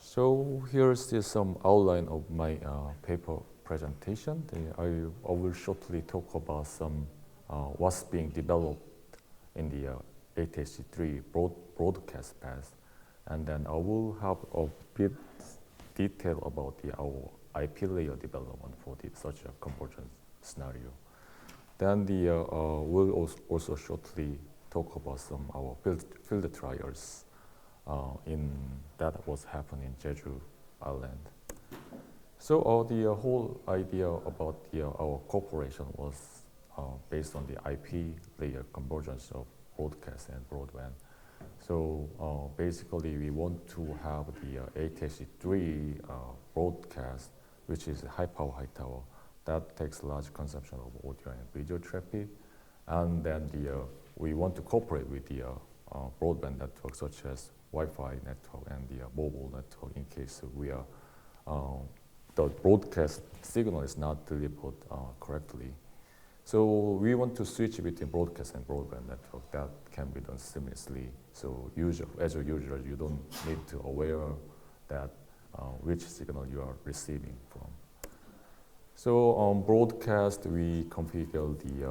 So here's some outline of my paper presentation. I will shortly talk about some what's being developed in the ATSC 3 broadcast path, and then I will have a bit detail about our IP layer development for such a convergence scenario. Then we'll also shortly talk about some our field trials in that was happening in Jeju Island. So the whole idea about our cooperation was based on the IP layer convergence of broadcast and broadband. So basically, we want to have the ATSC 3 broadcast, which is high power, high tower, that takes large consumption of audio and video traffic, and then we want to cooperate with the broadband network, such as Wi-Fi network and the mobile network, in case the broadcast signal is not delivered correctly. So we want to switch between broadcast and broadband network. That can be done seamlessly. So as a user, you don't need to aware that which signal you are receiving from. So on broadcast, we configure the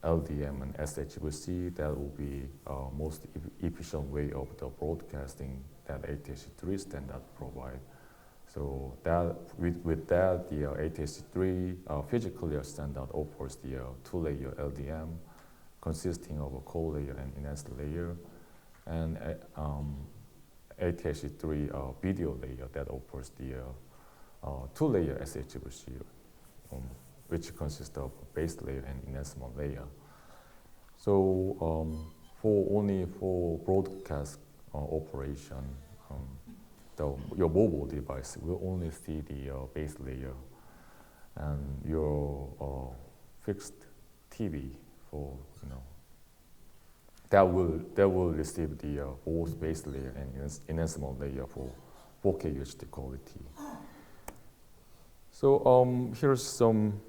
LDM and SHVC. That will be most efficient way of the broadcasting that ATSC 3 standard provide. So that with that, the ATSC 3 physical layer standard offers the two-layer LDM consisting of a core layer and enhanced layer, and ATSC 3 video layer that offers the two-layer SHVC, which consists of base layer and enhancement layer. So only for broadcast operation, your mobile device will only see the base layer, and your fixed TV for that will receive the both base layer and enhancement layer for 4K UHD quality. So here's some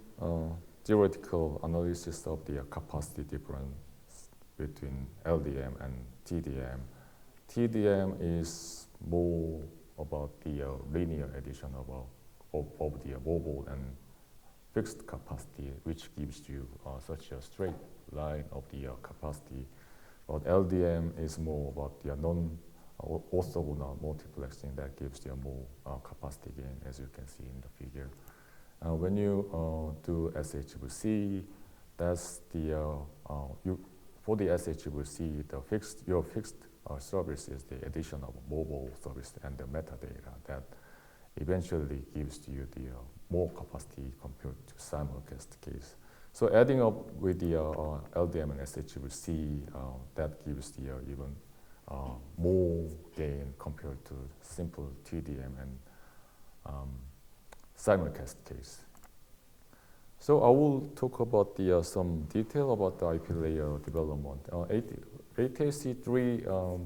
theoretical analysis of the capacity difference between LDM and TDM. TDM is more about the linear addition of the mobile and fixed capacity, which gives you such a straight line of the capacity. But LDM is more about the non-orthogonal multiplexing that gives you more capacity gain, as you can see in the figure. When you do SHVC, that's for the SHVC, your fixed service is the addition of mobile service and the metadata that eventually gives you the more capacity compared to simulcast case. So adding up with the LDM and SHVC, that gives the even more gain compared to simple TDM and simulcast case. So I will talk about some detail about the IP layer development. ATSC 3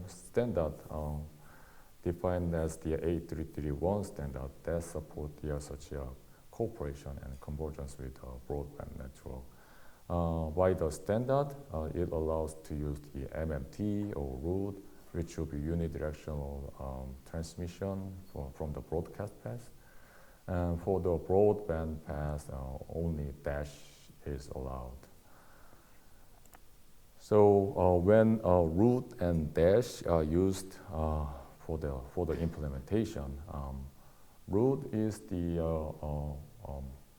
standard defined as the A331 standard that support such a cooperation and convergence with broadband network. By the standard, it allows to use the MMT or root, which will be unidirectional transmission from the broadcast path. And for the broadband path, only dash is allowed. So when root and dash are used for the implementation, root is the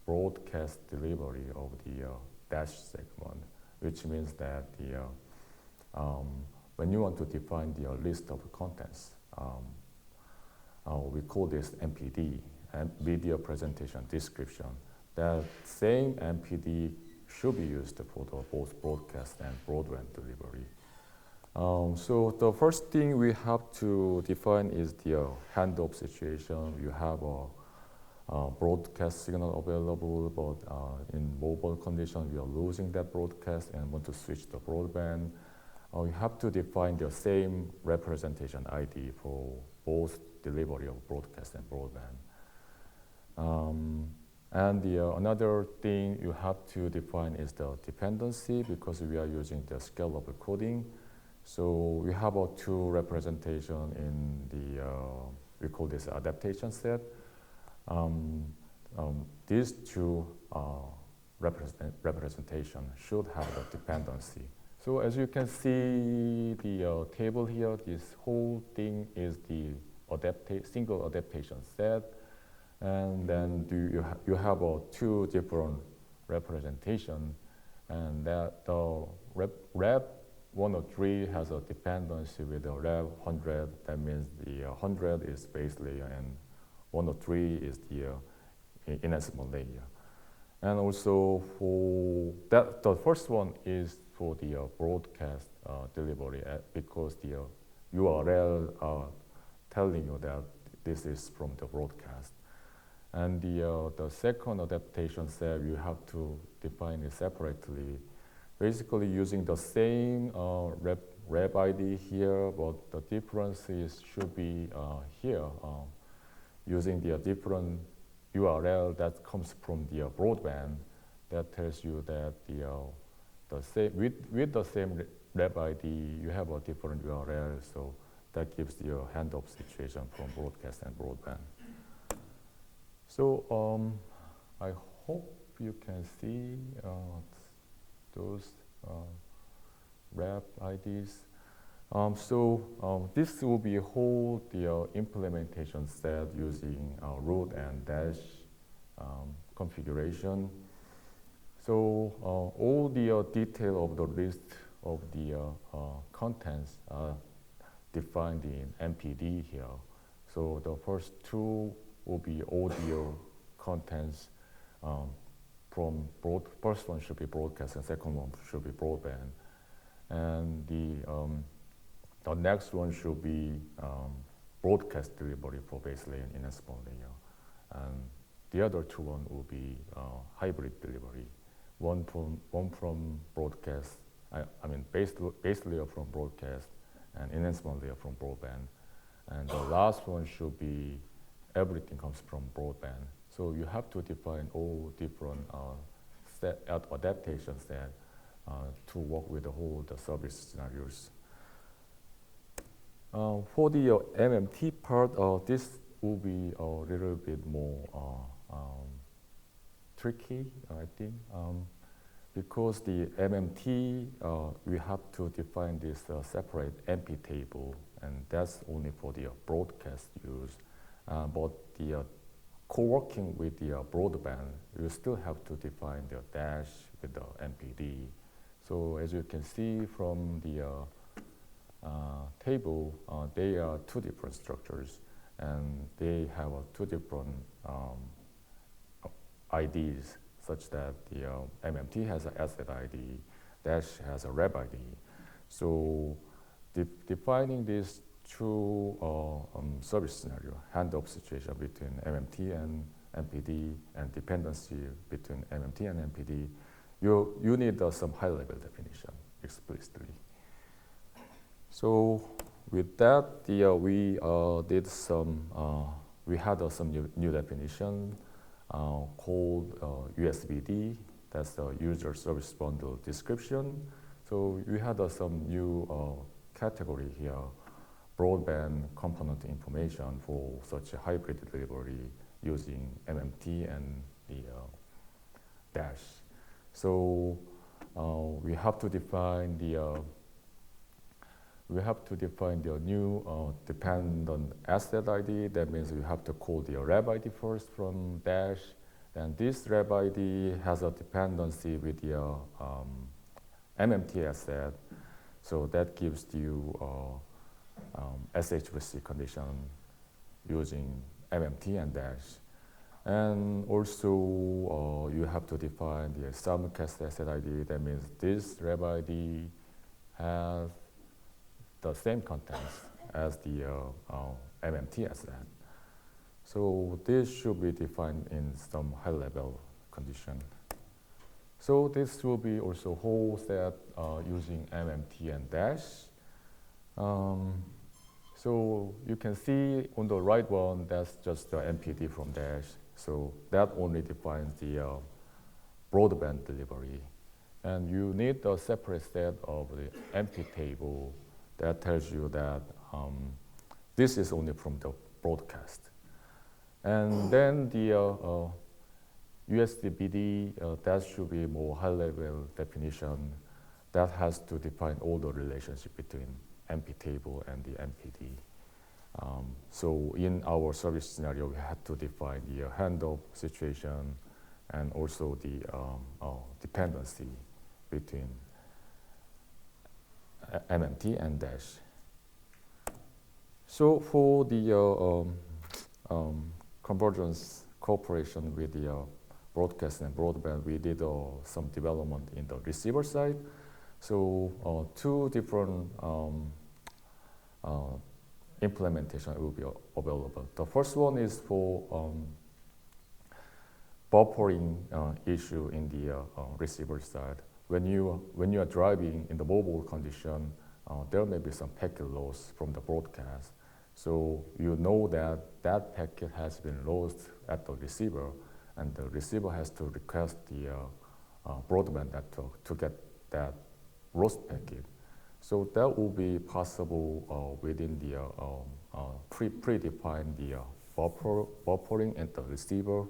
broadcast delivery of the dash segment, which means that when you want to define the list of contents, we call this MPD, and video presentation description. That same MPD should be used for both broadcast and broadband delivery. So the first thing we have to define is the handoff situation. You have a broadcast signal available, but in mobile condition, we are losing that broadcast and want to switch to broadband. You have to define the same representation ID for both delivery of broadcast and broadband. And another thing you have to define is the dependency, because we are using the scale of coding. So we have two representation in the, we call this adaptation set. These two representation should have the dependency. So as you can see the table here, this whole thing is the single adaptation set. And then you have two different representation, and that the rep 103 has a dependency with the rep 100. That means the 100 is base layer and 103 is the enhancement layer. And also for that, the first one is for the broadcast delivery because the URL are telling you that this is from the broadcast. And the second adaptation set, you have to define it separately, basically using the same rep ID here, but the differences should be here, using the different URL that comes from the broadband. That tells you that the same with the same rep ID, you have a different URL, so that gives you a handoff situation from broadcast and broadband. So I hope you can see those rep IDs. This will be whole implementation set using root and dash configuration. So all the detail of the list of the contents are defined in MPD here. So the first two will be audio contents first one should be broadcast and second one should be broadband. And the next one should be broadcast delivery for base layer and enhancement layer. And the other two one will be hybrid delivery. One from broadcast, I mean base layer from broadcast and enhancement layer from broadband. And the last one should be everything comes from broadband. So you have to define all different adaptation set to work with the service scenarios. For the MMT part, this will be a little bit more tricky, I think, because the MMT, we have to define this separate MP table, and that's only for the broadcast use. But the co-working with the broadband, you still have to define the dash with the MPD. So as you can see from the table, they are two different structures, and they have two different IDs, such that the MMT has an asset ID, dash has a rep ID. So defining these two service scenario, handoff situation between MMT and MPD, and dependency between MMT and MPD, you need some high-level definition explicitly. So with that, we had some new definition called USBD. That's the user service bundle description. So we had some new category here, broadband component information for such a hybrid delivery using MMT and the dash. So we have to define the new dependent asset ID. That means we have to call the rep ID first from dash. And this rep ID has a dependency with the MMT asset. So that gives you SHVC condition using MMT and dash. And also you have to define the simulcast asset ID. That means this rep ID has the same contents as the MMT asset. So this should be defined in some high-level condition. So this will be also whole set using MMT and dash. So you can see on the right one, that's just the MPD from dash. So that only defines the broadband delivery. And you need a separate set of the MP table that tells you that this is only from the broadcast. And then the USDBD, that should be more high-level definition that has to define all the relationship between MP table and the MPD. So in our service scenario, we had to define the handoff situation and also the dependency between MMT and dash. So for the convergence cooperation with the broadcast and broadband, we did some development in the receiver side. So two different implementation will be available. The first one is for buffering issue in the receiver side. When you are driving in the mobile condition, there may be some packet loss from the broadcast. So you know that that packet has been lost at the receiver, and the receiver has to request the broadband network to get that lost packet. So that will be possible within the predefined the buffering at the receiver.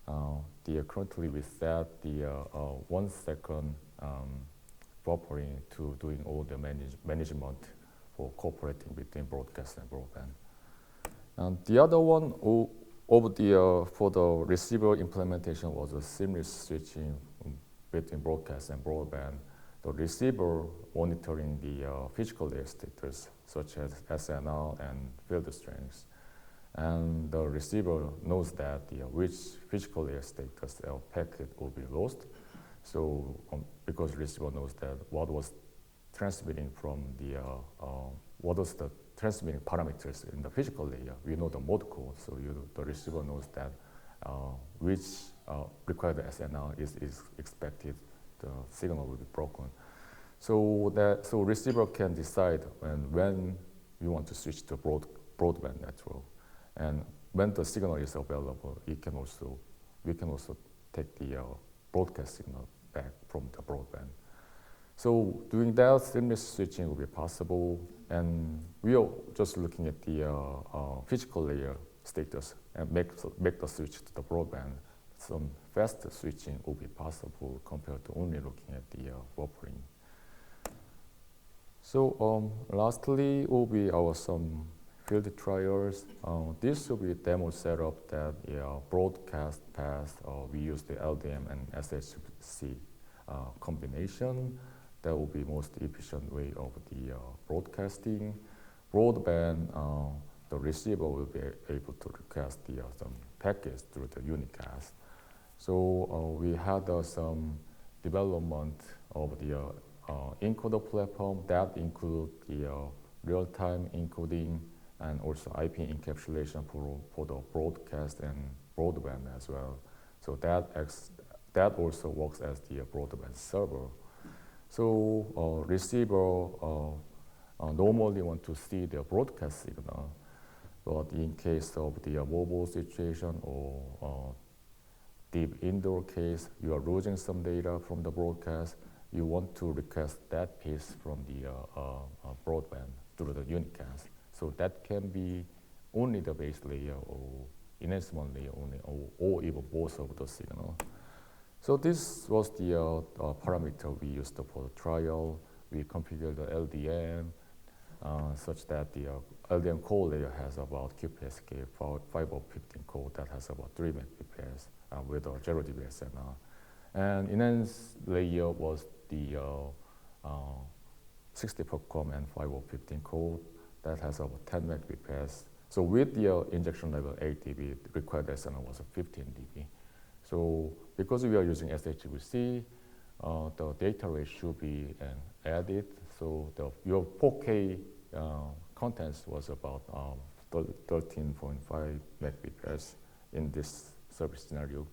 Currently we set the 1 second buffering to doing all the management for cooperating between broadcast and broadband. And the other one for the receiver implementation was a seamless switching between broadcast and broadband. The receiver monitoring the physical layer status, such as SNR and field strengths. And the receiver knows that which physical layer status packet will be lost. So because receiver knows that what was transmitting from the, what was the transmitting parameters in the physical layer, we know the mode code, so the receiver knows that which required SNR is expected, the signal will be broken. So receiver can decide when you want to switch to broadband network. And when the signal is available, we can also take the broadcast signal back from the broadband. So doing that, seamless switching will be possible. And we are just looking at the physical layer status and make the switch to the broadband. Some faster switching will be possible compared to only looking at the buffering. So lastly will be some field trials. This will be a demo setup that broadcast path. We use the LDM and SHVC combination. That will be most efficient way of the broadcasting. Broadband, the receiver will be able to request some packets through the unicast. So we had some development of the encoder platform that include the real-time encoding and also IP encapsulation for the broadcast and broadband as well. So that also works as the broadband server. So receiver normally want to see the broadcast signal, but in case of the mobile situation or deep indoor case, you are losing some data from the broadcast, you want to request that piece from the broadband through the unicast. So that can be only the base layer or enhancement layer only, or even both of the signal. So this was the parameter we used for the trial. We configured the LDM such that the LDM core layer has about QPSK 515 core that has about 3 Mbps with a 0 dB SNR. And enhanced layer was the 64-com and 5015 core that has about 10 Mbps. So with the injection level 8 dB, the required SNR was 15 dB. So because we are using SHVC, the data rate should be added. So your 4K contents was about 13.5 Mbps in this service scenario.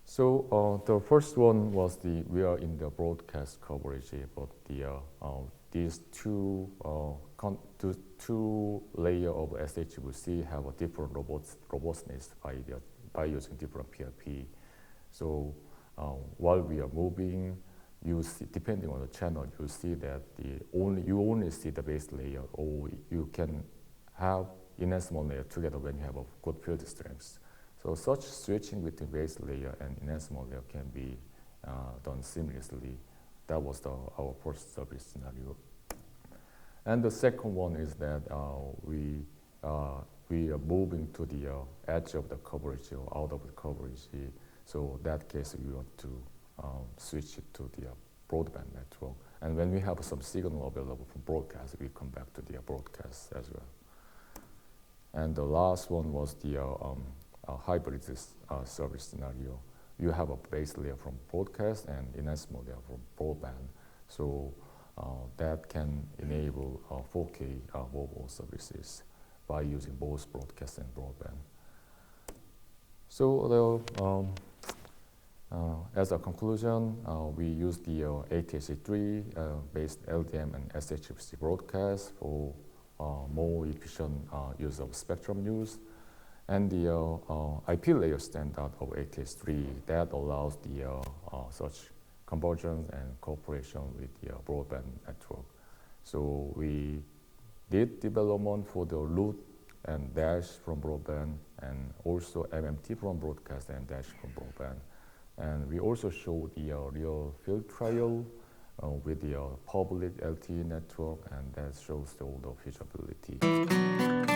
So the first one was we are in the broadcast coverage, but these two layer of SHVC have a different robustness by using different PRP. So while we are moving, you see, depending on the channel, you see that you only see the base layer, or you can have enhancement layer together when you have a good field strength. So such switching between base layer and enhancement layer can be done seamlessly. That was our first service scenario. And the second one is that we are moving to the edge of the coverage or out of the coverage. So in that case, we want to switch it to the broadband network. And when we have some signal available from broadcast, we come back to the broadcast as well. And the last one was the hybrid service scenario. You have a base layer from broadcast and enhancement layer from broadband. So that can enable 4K mobile services by using both broadcast and broadband. So as a conclusion, we use the ATSC 3 based LDM and SHVC broadcast for more efficient use of spectrum use, and the IP layer standard of ATSC 3 that allows the such convergence and cooperation with the broadband network. So we did development for the root and dash from broadband, and also MMT from broadcast and dash from broadband. And we also showed the real field trial with the public LTE network, and that shows all the feasibility.